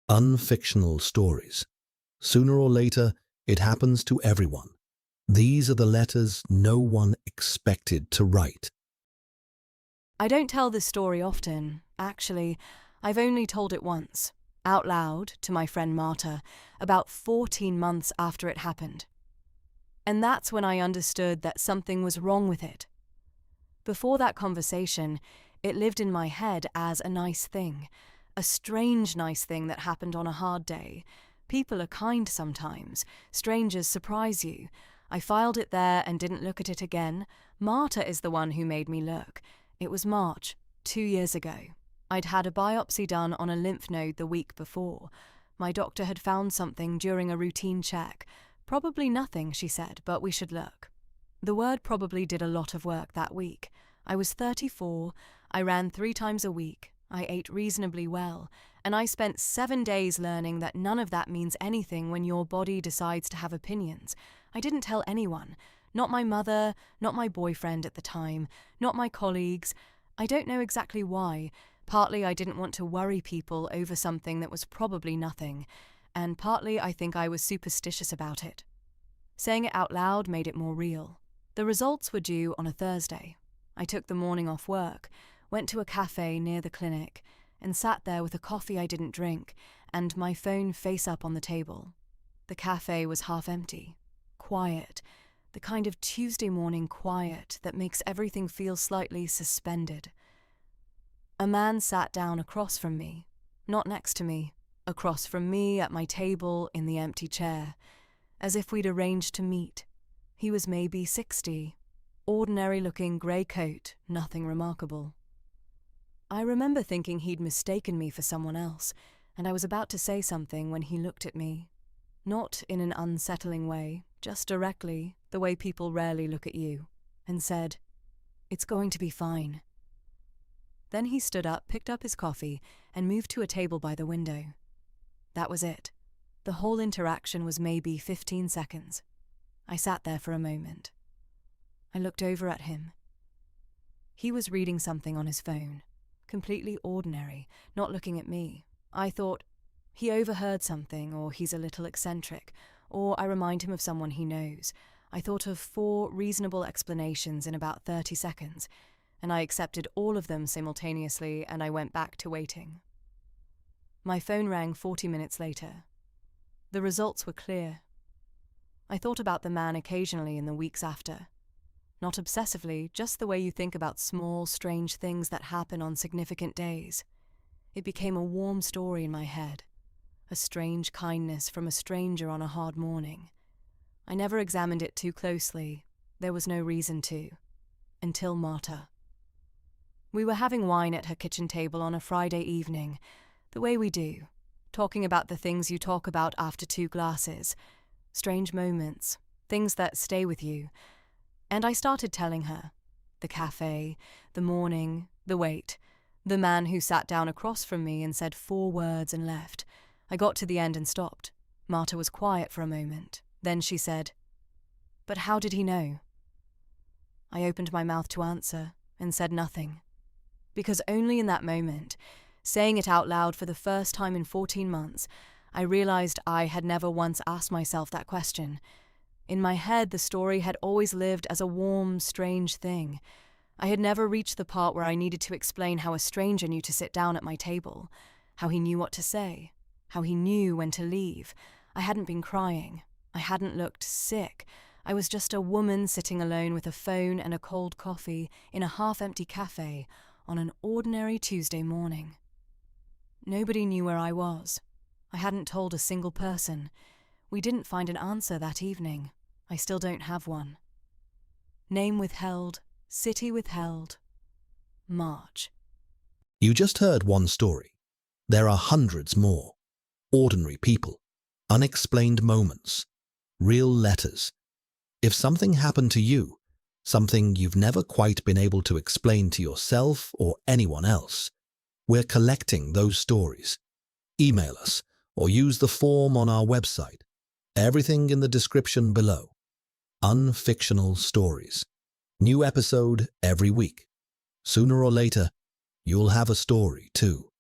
Unfictional stories. Sooner or later, it happens to everyone. These are the letters no one expected to write. I don't tell this story often. Actually, I've only told it once, out loud, to my friend Marta, about 14 months after it happened. And that's when I understood that something was wrong with it. Before that conversation, it lived in my head as a nice thing, a strange nice thing that happened on a hard day. People are kind sometimes. Strangers surprise you. I filed it there and didn't look at it again. Marta is the one who made me look. It was March, 2 years ago. I'd had a biopsy done on a lymph node the week before. My doctor had found something during a routine check. Probably nothing, she said, but we should look. The word probably did a lot of work that week. I was 34, I ran 3 times a week, I ate reasonably well, and I spent 7 days learning that none of that means anything when your body decides to have opinions. I didn't tell anyone, not my mother, not my boyfriend at the time, not my colleagues. I don't know exactly why. Partly I didn't want to worry people over something that was probably nothing, and partly I think I was superstitious about it. Saying it out loud made it more real. The results were due on a Thursday. I took the morning off work, went to a café near the clinic, and sat there with a coffee I didn't drink and my phone face up on the table. The café was half empty, quiet, the kind of Tuesday morning quiet that makes everything feel slightly suspended. A man sat down across from me, not next to me, across from me at my table in the empty chair, as if we'd arranged to meet. He was maybe 60, ordinary-looking grey coat, nothing remarkable. I remember thinking he'd mistaken me for someone else, and I was about to say something when he looked at me. Not in an unsettling way, just directly, the way people rarely look at you, and said, "It's going to be fine." Then he stood up, picked up his coffee, and moved to a table by the window. That was it. The whole interaction was maybe 15 seconds. I sat there for a moment. I looked over at him. He was reading something on his phone, completely ordinary, not looking at me. I thought, he overheard something, or he's a little eccentric, or I remind him of someone he knows. I thought of 4 reasonable explanations in about 30 seconds, and I accepted all of them simultaneously, and I went back to waiting. My phone rang 40 minutes later. The results were clear. I thought about the man occasionally in the weeks after. Not obsessively, just the way you think about small, strange things that happen on significant days. It became a warm story in my head, a strange kindness from a stranger on a hard morning. I never examined it too closely. There was no reason to. Until Marta. We were having wine at her kitchen table on a Friday evening, the way we do, talking about the things you talk about after 2 glasses, strange moments, things that stay with you. And I started telling her. The cafe, the morning, the wait, the man who sat down across from me and said 4 words and left. I got to the end and stopped. Marta was quiet for a moment. Then she said, "But how did he know?" I opened my mouth to answer and said nothing. Because only in that moment, saying it out loud for the first time in 14 months, I realized I had never once asked myself that question. In my head, the story had always lived as a warm, strange thing. I had never reached the part where I needed to explain how a stranger knew to sit down at my table, how he knew what to say, how he knew when to leave. I hadn't been crying. I hadn't looked sick. I was just a woman sitting alone with a phone and a cold coffee in a half-empty cafe on an ordinary Tuesday morning. Nobody knew where I was. I hadn't told a single person. We didn't find an answer that evening. I still don't have one. Name withheld, city withheld, March. You just heard one story. There are hundreds more. Ordinary people, unexplained moments, real letters. If something happened to you, something you've never quite been able to explain to yourself or anyone else, we're collecting those stories. Email us or use the form on our website. Everything in the description below. Unfictional stories. New episode every week. Sooner or later, you'll have a story too.